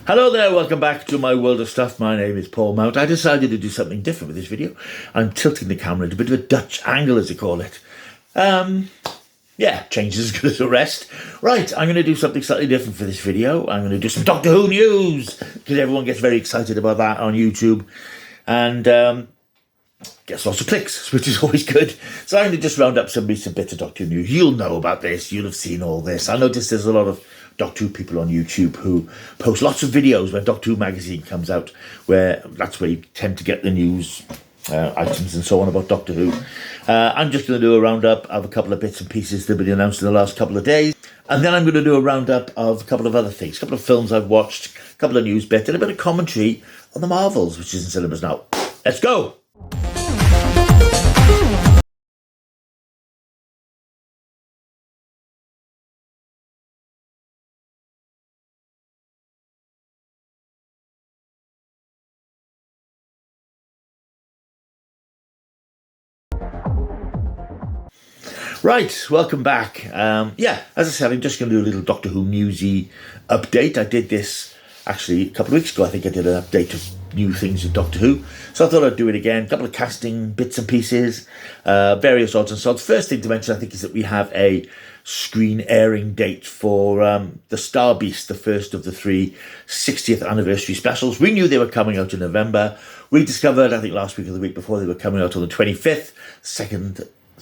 Hello there, welcome back to my world of stuff. My name is Paul Mount. I decided to do something different with this video. I'm tilting the camera at a bit of a Dutch angle, as they call it. Yeah, change is as good as a rest. Right, I'm going to do something slightly different for this video. I'm going to do some Doctor Who news, because everyone gets very excited about that on YouTube. And gets lots of clicks, which is always good. So I'm going to just round up some bits of Doctor Who news. You'll know about this. You'll have seen all this. I noticed there's a lot of Doctor Who people on YouTube who post lots of videos when Doctor Who magazine comes out, where that's where you tend to get the news items and so on about Doctor Who. I'm just going to do a roundup of a couple of bits and pieces that have been announced in the last couple of days. And then I'm going to do a roundup of a couple of other things, a couple of films I've watched, a couple of news bits, and a bit of commentary on the Marvels, which is in cinemas now. Let's go! Right, welcome back. Yeah, as I said, I'm just going to do a little Doctor Who newsy update. I did this actually a couple of weeks ago. I think I did an update of new things in Doctor Who. So I thought I'd do it again. A couple of casting bits and pieces, various odds and sods. First thing to mention, I think, is that we have a screen airing date for the Star Beast, the first of the three 60th anniversary specials. We knew they were coming out in November. We discovered, I think last week or the week before, they were coming out on the 25th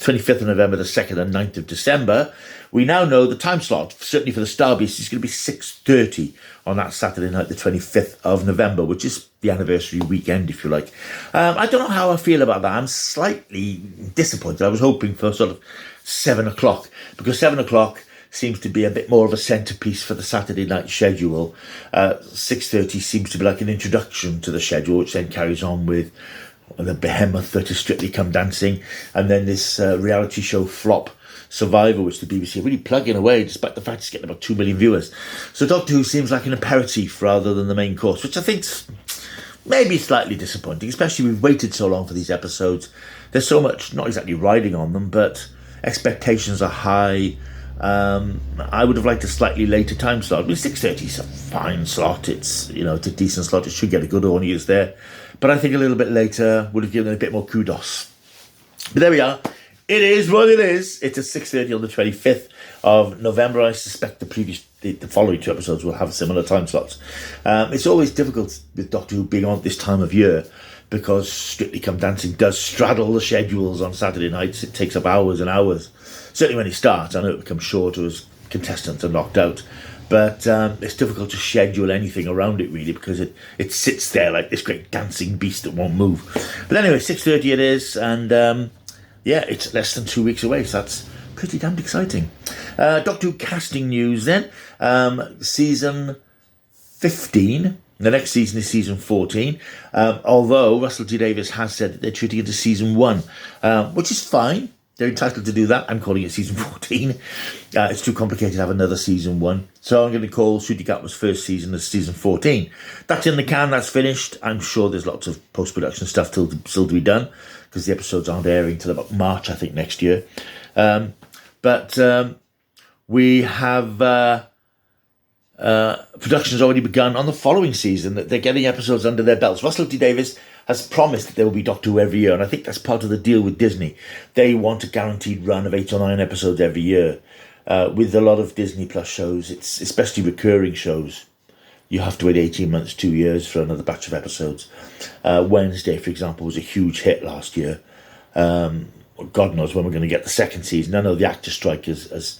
of November, the 2nd and 9th of December. We now know the time slot, certainly for the Star Beast, is going to be 6:30 on that Saturday night, the 25th of November, which is the anniversary weekend, if you like. I don't know how I feel about that. I'm slightly disappointed. I was hoping for sort of 7 o'clock, because 7 o'clock seems to be a bit more of a centrepiece for the Saturday night schedule. 6:30 seems to be like an introduction to the schedule, which then carries on with the behemoth that is Strictly Come Dancing, and then this reality show flop Survivor, which the BBC are really plugging away, despite the fact it's getting about 2 million viewers. So Doctor Who seems like an aperitif rather than the main course, which I think's maybe slightly disappointing, especially we've waited so long for these episodes. There's so much, not exactly riding on them, but expectations are high. I would have liked a slightly later time slot. I mean, 6:30 is a fine slot. It's, it's a decent slot. It should get a good audience there. But I think a little bit later would have given it a bit more kudos. But there we are. It is what it is. It's at 6:30 on the 25th of November. I suspect the following two episodes will have similar time slots. It's always difficult with Doctor Who being on this time of year, because Strictly Come Dancing does straddle the schedules on Saturday nights. It takes up hours and hours. Certainly when it starts. I know it becomes shorter as contestants are knocked out. But it's difficult to schedule anything around it, really, because it sits there like this great dancing beast that won't move. But anyway, 6:30 it is, and yeah, it's less than 2 weeks away, so that's pretty damned exciting. Doctor Who casting news then. Season 15. The next season is season 14, although Russell T Davies has said that they're treating it as season 1, which is fine. They're entitled to do that. I'm calling it season 14. It's too complicated to have another season 1. So I'm going to call Ncuti Gatwa's first season as season 14. That's in the can. That's finished. I'm sure there's lots of post-production stuff still to be done, because the episodes aren't airing till about March, I think, next year. But we have production's already begun on the following season. That they're getting episodes under their belts. Russell T Davies has promised that there will be Doctor Who every year, and I think that's part of the deal with Disney. They want a guaranteed run of 8 or 9 episodes every year. With a lot of Disney Plus shows, it's especially recurring shows, you have to wait 18 months, 2 years for another batch of episodes. Wednesday, for example, was a huge hit last year. God knows when we're going to get the second season. I know the actor strike has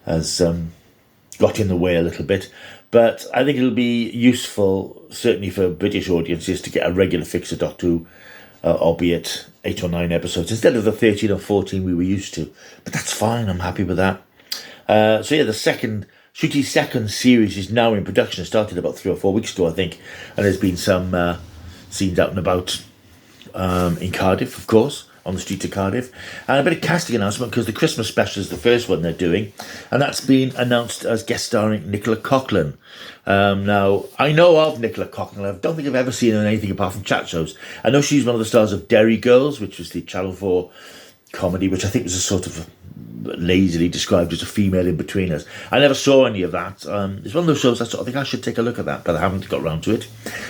got in the way a little bit, but I think it'll be useful, certainly for British audiences, to get a regular fix of Doctor Who, albeit 8 or 9 episodes, instead of the 13 or 14 we were used to. But that's fine, I'm happy with that. So yeah, Ncuti's second series is now in production. It started about 3 or 4 weeks ago, I think, and there's been some scenes out and about in Cardiff, of course, on the streets of Cardiff, and a bit of casting announcement, because the Christmas special is the first one they're doing, and that's been announced as guest starring Nicola Coughlan. Now, I know of Nicola Coughlan. I don't think I've ever seen her in anything apart from chat shows. I know she's one of the stars of Derry Girls, which was the Channel 4 comedy, which I think was a sort of lazily described as a female in-betweeners. I never saw any of that. It's one of those shows I sort of think I should take a look at that, but I haven't got around to it.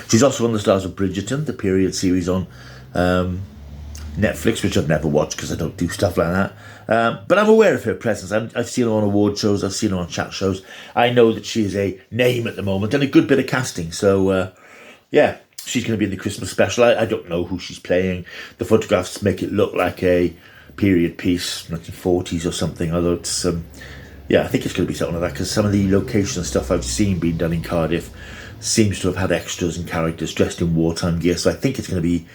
She's also one of the stars of Bridgerton, the period series on Netflix, which I've never watched because I don't do stuff like that. But I'm aware of her presence. I've seen her on award shows, I've seen her on chat shows. I know that she is a name at the moment and a good bit of casting. So, yeah, she's going to be in the Christmas special. I don't know who she's playing. The photographs make it look like a period piece, 1940s or something, although it's, yeah, I think it's going to be something like that, because some of the location stuff I've seen being done in Cardiff seems to have had extras and characters dressed in wartime gear, so I think it's going to be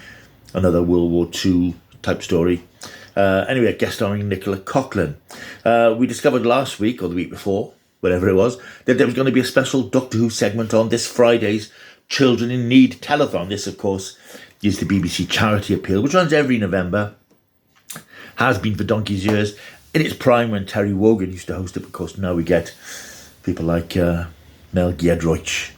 another World War II type story. Anyway, guest starring Nicola Coughlan. We discovered last week, or the week before, whatever it was, that there was going to be a special Doctor Who segment on this Friday's Children in Need telethon. This, of course, is the BBC charity appeal, which runs every November. Has been for donkey's years. In its prime when Terry Wogan used to host it, of course, now we get people like Mel Giedroyc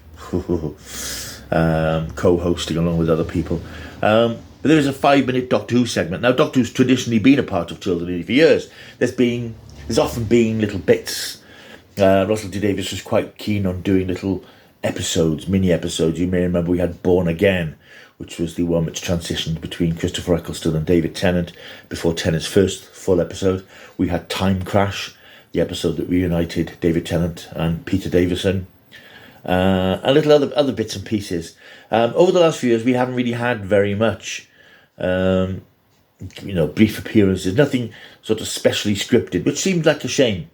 co-hosting along with other people. But there is a 5-minute Doctor Who segment. Now, Doctor Who's traditionally been a part of Children in Need for years. There's often been little bits. Russell T Davies was quite keen on doing little episodes, mini episodes. You may remember we had Born Again, which was the one which transitioned between Christopher Eccleston and David Tennant before Tennant's first full episode. We had Time Crash, the episode that reunited David Tennant and Peter Davison, and little other bits and pieces. Over the last few years, we haven't really had very much, brief appearances, nothing sort of specially scripted, which seemed like a shame.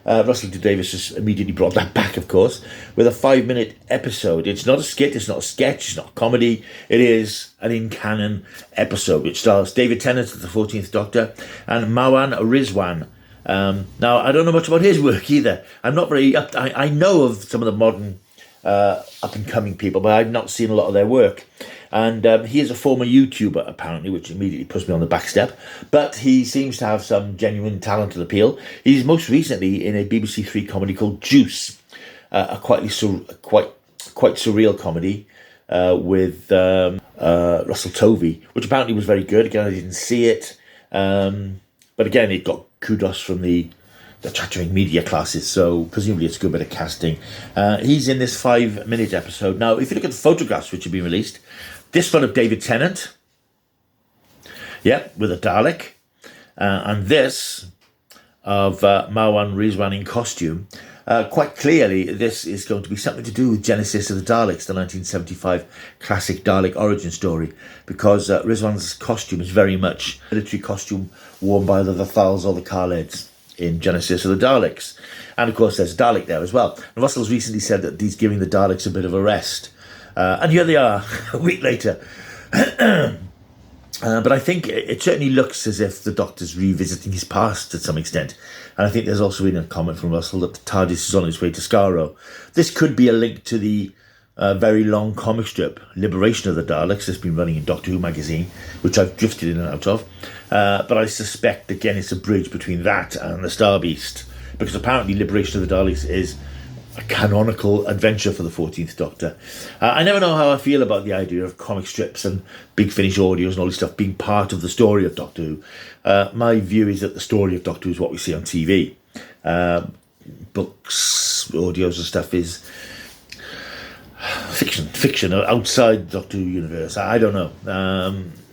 Russell T Davies has immediately brought that back, of course, with a 5-minute episode. It's not a skit, it's not a sketch, it's not a comedy. It is an in-canon episode which stars David Tennant as the 14th Doctor and Mawaan Rizwan. Now, I don't know much about his work either. I'm not very up. I know of some of the modern up-and-coming people, but I've not seen a lot of their work. And he is a former YouTuber, apparently, which immediately puts me on the back step. But he seems to have some genuine talent and appeal. He's most recently in a BBC Three comedy called Juice, a quite surreal comedy with Russell Tovey, which apparently was very good. Again, I didn't see it. But again, it got kudos from the chattering media classes, so presumably it's a good bit of casting. He's in this 5-minute episode. Now, if you look at the photographs which have been released, this one of David Tennant, with a Dalek, and this of Mawaan Rizwan in costume. Quite clearly, this is going to be something to do with Genesis of the Daleks, the 1975 classic Dalek origin story, because Rizwan's costume is very much a military costume worn by the Thals or the Khaleds in Genesis of the Daleks. And of course there's a Dalek there as well. And Russell's recently said that he's giving the Daleks a bit of a rest. And here they are, a week later. But I think it certainly looks as if the Doctor's revisiting his past to some extent. And I think there's also been a comment from Russell that the TARDIS is on its way to Skaro. This could be a link to the very long comic strip, Liberation of the Daleks, that's been running in Doctor Who magazine, which I've drifted in and out of. But I suspect, again, it's a bridge between that and the Star Beast, because apparently Liberation of the Daleks is a canonical adventure for the 14th Doctor. I never know how I feel about the idea of comic strips and Big Finish audios and all this stuff being part of the story of Doctor Who. My view is that the story of Doctor Who is what we see on TV. Books, audios and stuff is fiction outside the Doctor Who universe. I don't know.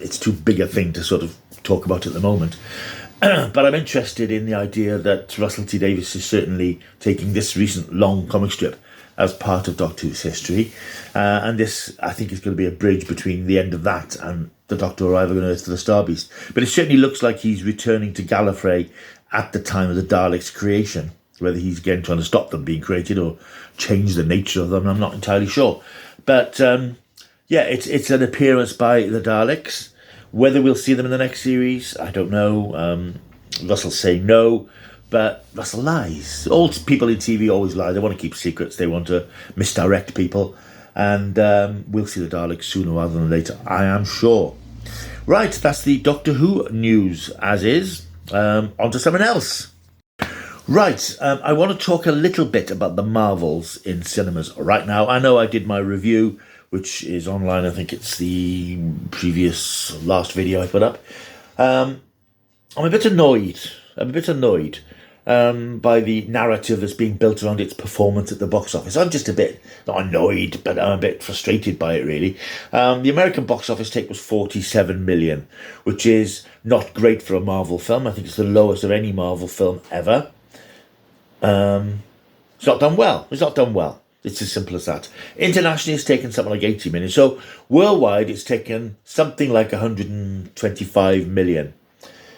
It's too big a thing to sort of talk about at the moment. But I'm interested in the idea that Russell T Davies is certainly taking this recent long comic strip as part of Doctor Who's history. And this, I think, is going to be a bridge between the end of that and the Doctor arriving on Earth for the Star Beast. But it certainly looks like he's returning to Gallifrey at the time of the Daleks' creation. Whether he's again trying to stop them being created or change the nature of them, I'm not entirely sure. But it's an appearance by the Daleks. Whether we'll see them in the next series, I don't know. Russell's saying no, but Russell lies. All people in TV always lie. They want to keep secrets. They want to misdirect people. And we'll see the Daleks sooner rather than later, I am sure. Right, that's the Doctor Who news as is. On to someone else. Right, I want to talk a little bit about the Marvels in cinemas right now. I know I did my review, which is online. I think it's the last video I put up. I'm a bit annoyed I'm a bit annoyed by the narrative that's being built around its performance at the box office. I'm just a bit, not annoyed, but I'm a bit frustrated by it, really. The American box office take was 47 million, which is not great for a Marvel film. I think it's the lowest of any Marvel film ever. It's not done well. It's not done well. It's as simple as that. Internationally, it's taken something like 80 million. So worldwide, it's taken something like 125 million.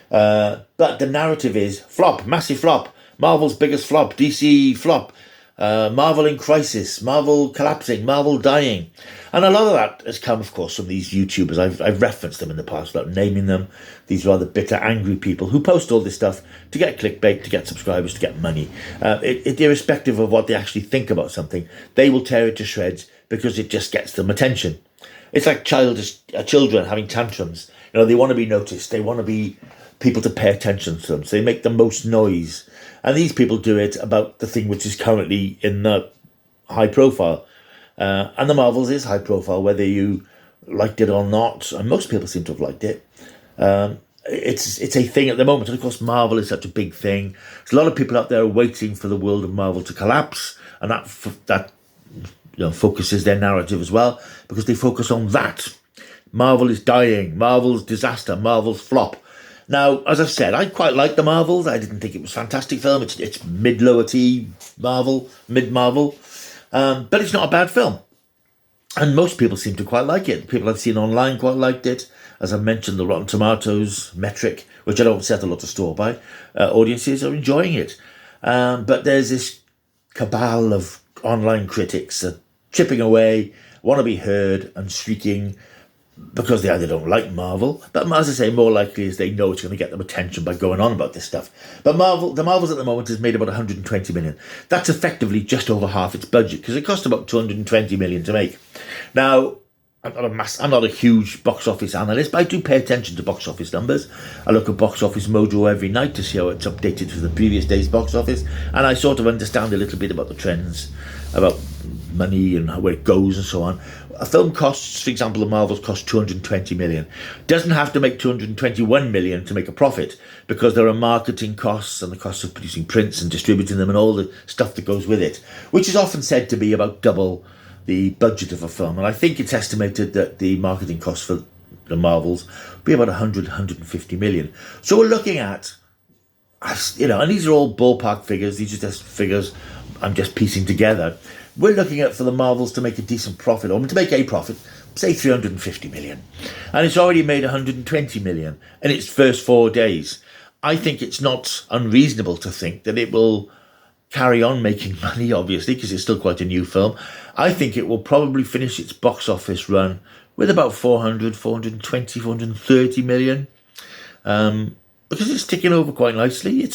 But the narrative is flop, massive flop, Marvel's biggest flop, DC flop, Marvel in crisis, Marvel collapsing, Marvel dying. And a lot of that has come, of course, from these YouTubers. I've referenced them in the past without naming them. These rather bitter, angry people who post all this stuff to get clickbait, to get subscribers, to get money. Irrespective of what they actually think about something, they will tear it to shreds because it just gets them attention. It's like children having tantrums. You know, they want to be noticed. They want to be people to pay attention to them. So they make the most noise. And these people do it about the thing which is currently in the high profile. And the Marvels is high profile, whether you liked it or not. And most people seem to have liked it. It's a thing at the moment. And of course, Marvel is such a big thing. There's a lot of people out there waiting for the world of Marvel to collapse. And that focuses their narrative as well, because they focus on that. Marvel is dying. Marvel's disaster. Marvel's flop. Now, as I've said, I quite like the Marvels. I didn't think it was a fantastic film. It's mid-lower T Marvel, mid-Marvel. But it's not a bad film. And most people seem to quite like it. People I've seen online quite liked it. As I mentioned, the Rotten Tomatoes metric, which I don't set a lot of store by, audiences are enjoying it. But there's this cabal of online critics chipping away, want to be heard and shrieking, because they either don't like Marvel, but as I say, more likely is they know it's going to get them attention by going on about this stuff. But the Marvels at the moment has made about 120 million. That's effectively just over half its budget, because it cost about 220 million to make. Now, I'm not a huge box office analyst, but I do pay attention to box office numbers. I look at Box Office Mojo every night to see how it's updated for the previous day's box office, and I sort of understand a little bit about the trends, about money and where it goes and so on. A film costs, for example, the Marvels cost 220 million. Doesn't have to make 221 million to make a profit, because there are marketing costs and the costs of producing prints and distributing them and all the stuff that goes with it, which is often said to be about double the budget of a film. And I think it's estimated that the marketing costs for the Marvels will be about 150 million. So we're looking at, and these are all ballpark figures. These are just figures I'm just piecing together. We're looking at, for the Marvels to make a decent profit, or to make a profit, say 350 million. And it's already made 120 million in its first 4 days. I think it's not unreasonable to think that it will carry on making money, obviously, because it's still quite a new film. I think it will probably finish its box office run with about 420, 430 million. Because it's ticking over quite nicely.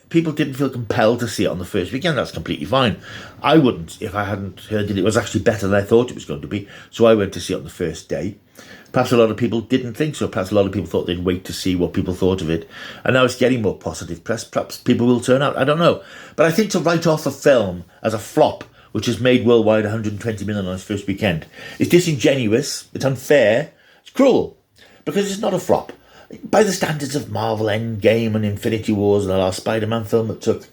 People didn't feel compelled to see it on the first weekend. That's completely fine. I wouldn't if I hadn't heard that it was actually better than I thought it was going to be. So I went to see it on the first day. Perhaps a lot of people didn't think so. Perhaps a lot of people thought they'd wait to see what people thought of it. And now it's getting more positive press. Perhaps people will turn out. I don't know. But I think to write off a film as a flop, which has made worldwide 120 million on its first weekend, is disingenuous, it's unfair, it's cruel, because it's not a flop. By the standards of Marvel Endgame and Infinity Wars and the last Spider-Man film that took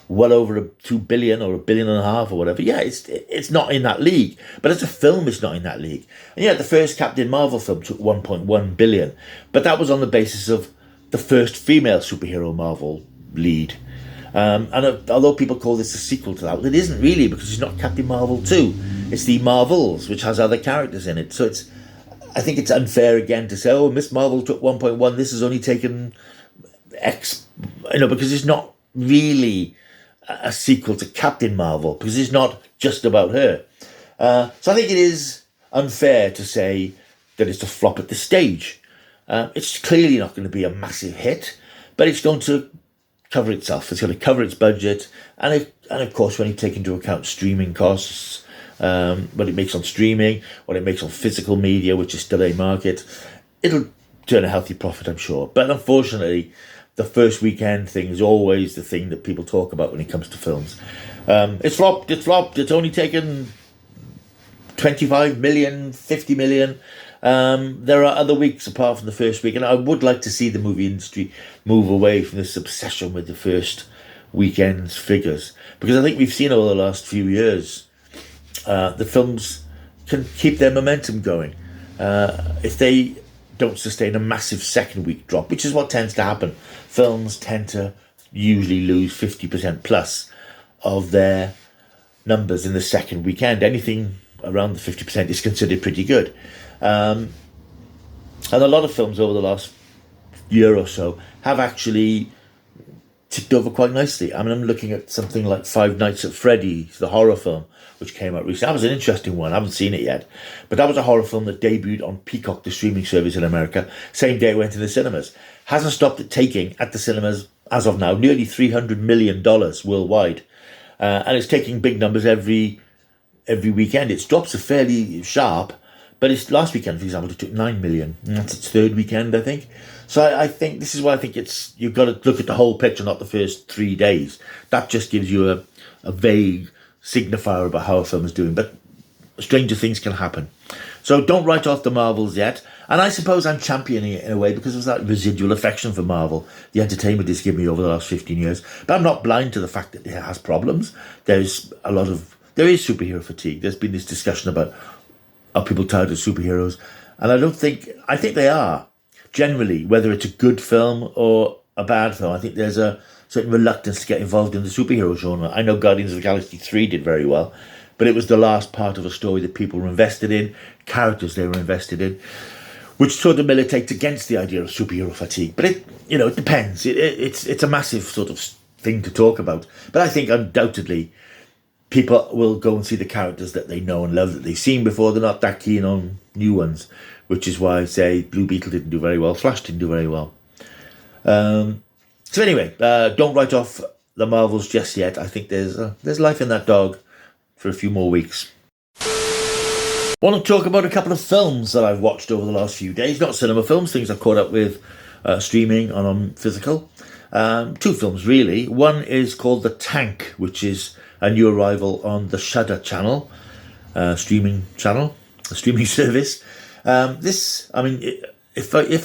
well over 2 billion or $1.5 billion or whatever, it's not in that league. But as a film, it's not in that league. And the first Captain Marvel film took 1.1 billion, but that was on the basis of the first female superhero Marvel lead. And although people call this a sequel to that, it isn't really, because it's not Captain Marvel 2. It's the Marvels, which has other characters in it. So I think it's unfair again to say, Miss Marvel took 1.1, this has only taken X, because it's not really a sequel to Captain Marvel, because it's not just about her. So I think it is unfair to say that it's a flop at this stage. It's clearly not going to be a massive hit, but it's going to cover itself. It's going to cover its budget, and of course, when you take into account streaming costs, what it makes on streaming, what it makes on physical media, which is still a market, it'll turn a healthy profit, I'm sure. But unfortunately, the first weekend thing is always the thing that people talk about when it comes to films. It's flopped, it's only taken 25 million, 50 million. There are other weeks apart from the first week, and I would like to see the movie industry move away from this obsession with the first weekend's figures, because I think we've seen over the last few years the films can keep their momentum going. If they don't sustain a massive second week drop, which is what tends to happen, films tend to usually lose 50% plus of their numbers in the second weekend. Anything around the 50% is considered pretty good. And a lot of films over the last year or so have actually ticked over quite nicely. I mean, I'm looking at something like Five Nights at Freddy's, the horror film, which came out recently. That was an interesting one. I haven't seen it yet. But that was a horror film that debuted on Peacock, the streaming service in America. Same day it went to the cinemas. Hasn't stopped it taking at the cinemas, as of now, nearly $300 million worldwide. And it's taking big numbers every weekend. Its drops are fairly sharp, but its last weekend, for example, it took 9 million. And that's its third weekend, I think. So I think this is why I think you've got to look at the whole picture, not the first 3 days. That just gives you a vague signifier about how a film is doing. But stranger things can happen. So don't write off the Marvels yet. And I suppose I'm championing it in a way because of that residual affection for Marvel, the entertainment it's given me over the last 15 years. But I'm not blind to the fact that it has problems. There is superhero fatigue. There's been this discussion about, are people tired of superheroes? And I think they are. Generally, whether it's a good film or a bad film, I think there's a certain reluctance to get involved in the superhero genre. I know Guardians of the Galaxy 3 did very well, but it was the last part of a story that people were invested in, characters they were invested in, which sort of militates against the idea of superhero fatigue. But it depends. It's a massive sort of thing to talk about. But I think undoubtedly people will go and see the characters that they know and love, that they've seen before. They're not that keen on new ones, which is why I say Blue Beetle didn't do very well, Flash didn't do very well. So anyway, don't write off the Marvels just yet. I think there's life in that dog for a few more weeks. I want to talk about a couple of films that I've watched over the last few days. Not cinema films, things I've caught up with streaming and on physical. 2 films, really. One is called The Tank, which is a new arrival on the Shudder channel, streaming service. If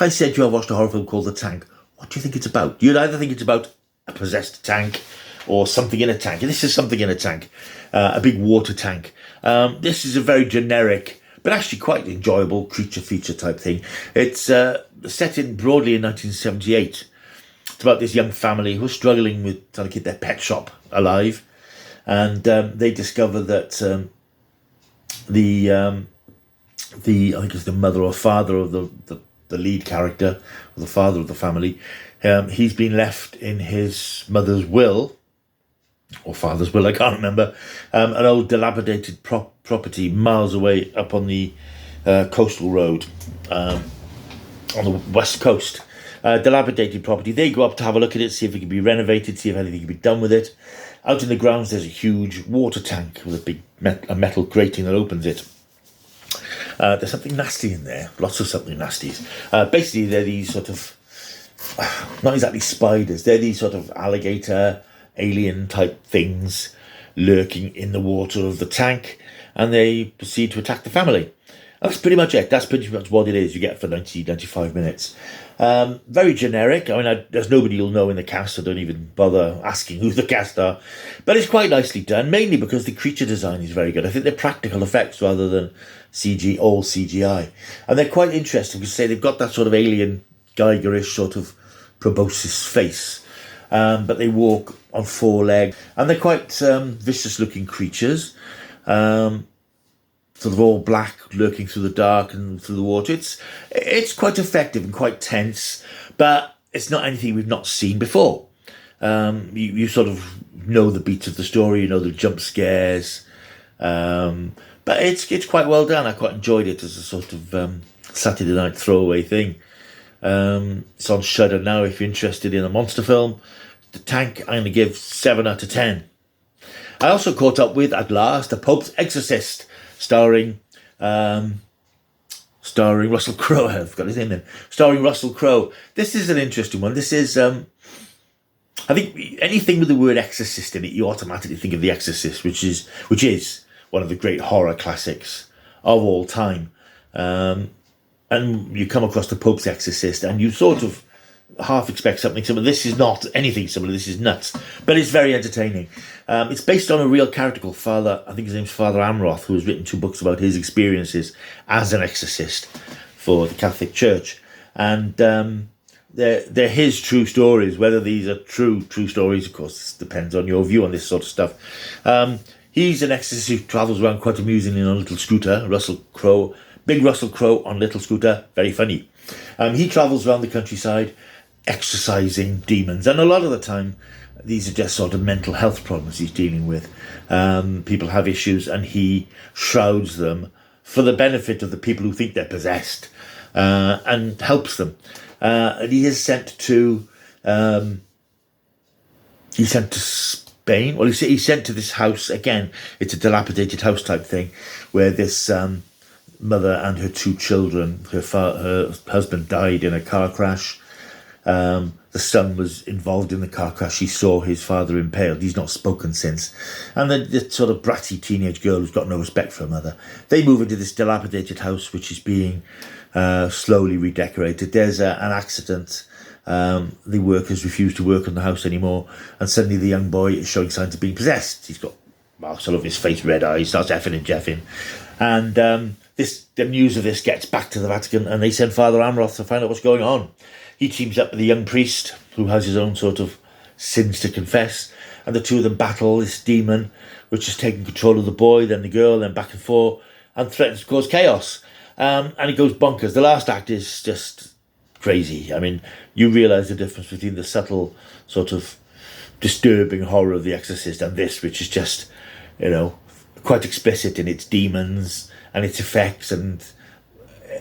I said to you I watched a horror film called The Tank, what do you think it's about? You'd either think it's about a possessed tank or something in a tank. And this is something in a tank, a big water tank. This is a very generic, but actually quite enjoyable creature feature type thing. It's set in broadly in 1978. It's about this young family who are struggling with trying to keep their pet shop alive. And they discover that I think it's the mother or father of the lead character, or the father of the family, he's been left in his mother's will, or father's will, I can't remember, an old dilapidated property miles away up on the coastal road, on the west coast. Dilapidated property. They go up to have a look at it, see if it can be renovated, see if anything can be done with it. Out in the grounds, there's a huge water tank with a big metal grating that opens it. There's something nasty in there. Lots of something nasties. Basically, they're these sort of, not exactly spiders, they're these sort of alligator, alien type things lurking in the water of the tank, and they proceed to attack the family. That's pretty much it. That's pretty much what it is. You get for 95 minutes. Very generic. I mean, there's nobody you'll know in the cast, so don't even bother asking who the cast are. But it's quite nicely done, mainly because the creature design is very good. I think they're practical effects rather than all CGI. And they're quite interesting because, say, they've got that sort of alien, Geigerish sort of proboscis face. But they walk on 4 legs. And they're quite vicious-looking creatures. Sort of all black, lurking through the dark and through the water. It's quite effective and quite tense, but it's not anything we've not seen before. You sort of know the beats of the story, you know the jump scares, but it's quite well done. I quite enjoyed it as a sort of Saturday night throwaway thing. It's on Shudder now if you're interested in a monster film. The Tank, I'm going to give 7 out of 10. I also caught up with, at last, The Pope's Exorcist, starring Russell Crowe. I've got his name then. Starring Russell Crowe. This is an interesting one. This is, I think, anything with the word exorcist in it, you automatically think of The Exorcist, which is one of the great horror classics of all time. and you come across the Pope's Exorcist, and you sort of half expect something similar. This is not anything similar. This is nuts, but it's very entertaining. It's based on a real character called Father, I think his name's Father Amroth, who has written 2 books about his experiences as an exorcist for the Catholic Church. And they're his true stories. Whether these are true stories, of course, depends on your view on this sort of stuff. He's an exorcist who travels around quite amusingly on a little scooter, big Russell Crowe on little scooter, very funny. He travels around the countryside exorcising demons, and a lot of the time these are just sort of mental health problems he's dealing with. People have issues and he shrouds them for the benefit of the people who think they're possessed, and helps them. And he is sent to Spain. Well, he's sent to this house again. It's a dilapidated house type thing where this mother and her 2 children, her husband died in a car crash. The son was involved in the car crash. He saw his father impaled. He's not spoken since. And the sort of bratty teenage girl who's got no respect for her mother. They move into this dilapidated house, which is being slowly redecorated. There's an accident. The workers refuse to work on the house anymore. And suddenly the young boy is showing signs of being possessed. He's got marks all over his face, red eyes, starts effing and jeffing. And the news of this gets back to the Vatican, and they send Father Amroth to find out what's going on. He teams up with a young priest who has his own sort of sins to confess, and the 2 of them battle this demon, which has taken control of the boy, then the girl, then back and forth, and threatens to cause chaos. And it goes bonkers. The last act is just crazy. I mean, you realise the difference between the subtle sort of disturbing horror of The Exorcist and this, which is just, quite explicit in its demons and its effects, and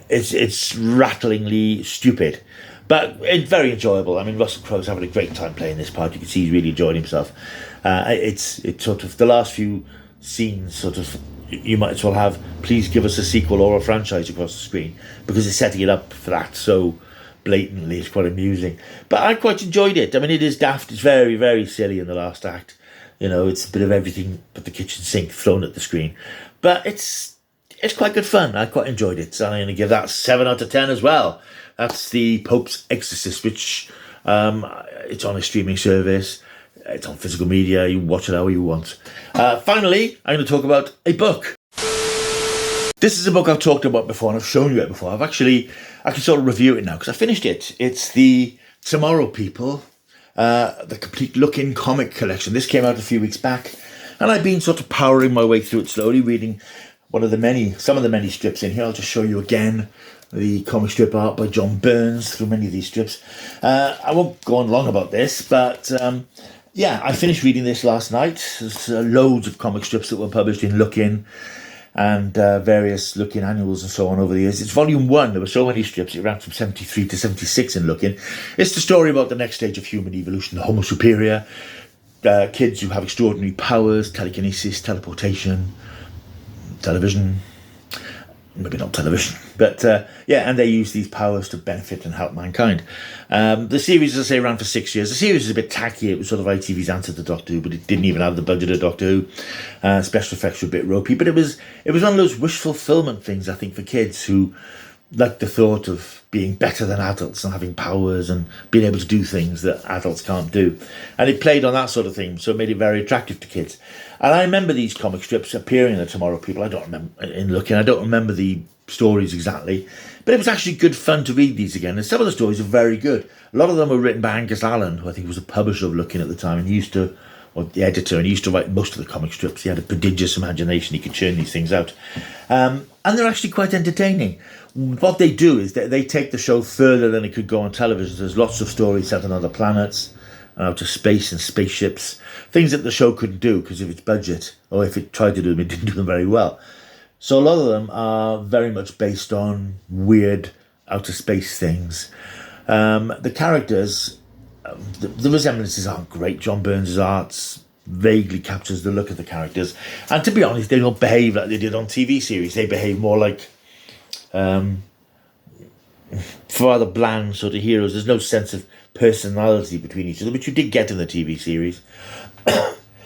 it's rattlingly stupid, but it's very enjoyable. I mean, Russell Crowe's having a great time playing this part. You can see he's really enjoying himself. It's sort of the last few scenes sort of, you might as well have, please give us a sequel or a franchise across the screen, because it's setting it up for that so blatantly. It's quite amusing, but I quite enjoyed it. I mean, it is daft. It's very, very silly in the last act. It's a bit of everything but the kitchen sink thrown at the screen, but it's quite good fun. I quite enjoyed it, so I'm going to give that 7 out of 10 as well. That's the Pope's Exorcist, which it's on a streaming service. It's on physical media. You can watch it however you want. Finally, I'm going to talk about a book. This is a book I've talked about before, and I've shown you it before. I can sort of review it now because I finished it. It's the Tomorrow People, the Complete Look-In comic collection. This came out a few weeks back, and I've been sort of powering my way through it slowly, reading some of the many strips in here. I'll just show you again the comic strip art by John Burns through many of these strips. I won't go on long about this, but I finished reading this last night. There's loads of comic strips that were published in Look-In and various Look-In annuals and so on over the years. It's volume 1. There were so many strips. It ran from 73 to 76 in Look-In. It's the story about the next stage of human evolution, the Homo superior, kids who have extraordinary powers, telekinesis, teleportation, television, maybe not television, but and they use these powers to benefit and help mankind. The series, as I say, ran for 6 years. The series is a bit tacky. It was sort of ITV's answer to Doctor Who, but it didn't even have the budget of Doctor Who. Special effects were a bit ropey, but it was one of those wish fulfillment things, I think, for kids who like the thought of being better than adults and having powers and being able to do things that adults can't do. And it played on that sort of thing, so it made it very attractive to kids. And I remember these comic strips appearing in the Tomorrow People. I don't remember in Look-In. I don't remember the stories exactly, but it was actually good fun to read these again. And some of the stories are very good. A lot of them were written by Angus Allen, who I think was the publisher of Look-In at the time, and or the editor, and he used to write most of the comic strips. He had a prodigious imagination. He could churn these things out. And they're actually quite entertaining. What they do is that they take the show further than it could go on television. There's lots of stories set on other planets and outer space and spaceships, things that the show couldn't do because of its budget, or if it tried to do them, it didn't do them very well. So a lot of them are very much based on weird outer space things. The characters, the resemblances aren't great. John Burns' art vaguely captures the look of the characters. And to be honest, they don't behave like they did on TV series. They behave more like rather bland sort of heroes. There's no sense of personality between each other, which you did get in the TV series.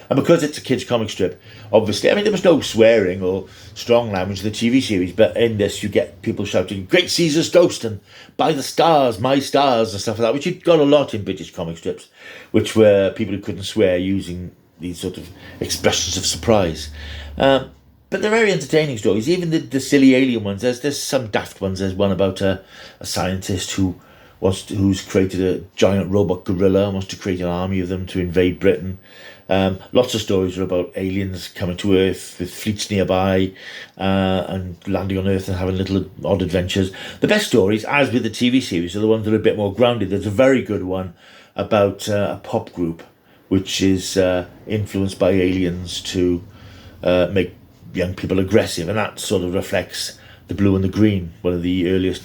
And because it's a kids' comic strip, obviously, I mean, there was no swearing or strong language in the TV series, but in this, you get people shouting, "Great Caesar's Ghost," and "By the stars, my stars," and stuff like that, which you got a lot in British comic strips, which were people who couldn't swear using these sort of expressions of surprise. But they're very entertaining stories, even the silly alien ones. There's some daft ones. There's one about a scientist who's created a giant robot gorilla and wants to create an army of them to invade Britain. Lots of stories are about aliens coming to Earth with fleets nearby and landing on Earth and having little odd adventures. The best stories, as with the TV series, are the ones that are a bit more grounded. There's a very good one about a pop group which is influenced by aliens to make young people aggressive, and that sort of reflects The Blue and the Green, one of the earliest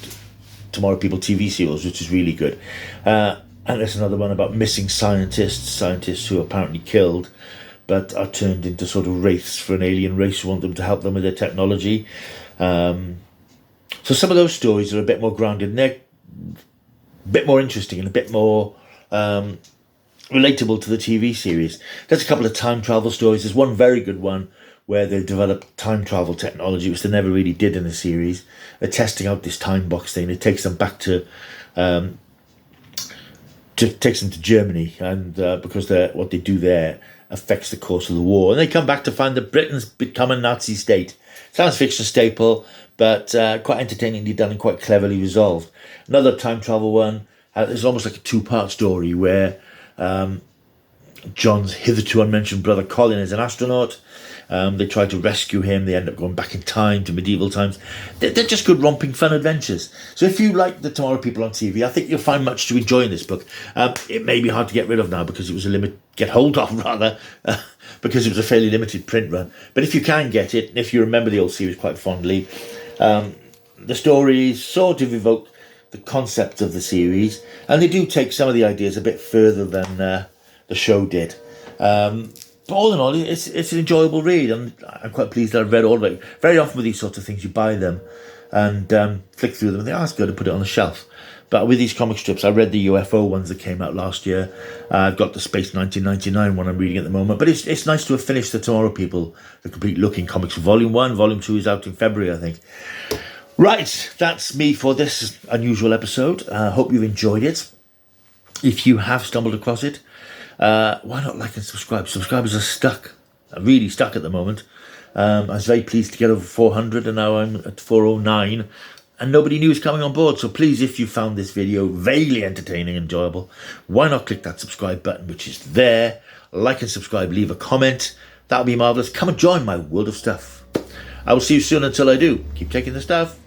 Tomorrow People TV serials, which is really good. And there's another one about missing scientists who are apparently killed, but are turned into sort of wraiths for an alien race who want them to help them with their technology. So some of those stories are a bit more grounded, and they're a bit more interesting and a bit more relatable to the TV series. There's a couple of time travel stories. There's one very good one where they developed time travel technology, which they never really did in the series. They're testing out this time box thing. It takes them back to takes them to Germany, and because what they do there affects the course of the war. And they come back to find that Britain's become a Nazi state. Science fiction staple, but quite entertainingly done and quite cleverly resolved. Another time travel one, it's almost like a two-part story where John's hitherto unmentioned brother Colin is an astronaut. They try to rescue him. They end up going back in time to medieval times. They're just good, romping, fun adventures. So if you like the Tomorrow People on TV, I think you'll find much to enjoy in this book. It may be hard to get rid of now because it was get hold of because it was a fairly limited print run. But if you can get it, if you remember the old series quite fondly, the stories sort of evoke the concept of the series, and they do take some of the ideas a bit further than the show did. But all in all, it's an enjoyable read, and I'm quite pleased that I've read all of it. Very often with these sorts of things, you buy them and flick through them and think, that's good, and put it on the shelf. But with these comic strips, I read the UFO ones that came out last year. I've got the Space 1999 one I'm reading at the moment. But it's nice to have finished the Tomorrow People, the Complete Looking Comics Volume 1. Volume 2 is out in February, I think. Right, that's me for this unusual episode. Hope you've enjoyed it. If you have stumbled across it, why not like and subscribe? Subscribers are stuck, really stuck at the moment. I was very pleased to get over 400, and now I'm at 409, and nobody new is coming on board. So please, if you found this video vaguely entertaining and enjoyable, why not click that subscribe button, which is there. Like and subscribe, leave a comment. That would be marvellous. Come and join my world of stuff. I will see you soon. Until I do, keep taking the stuff.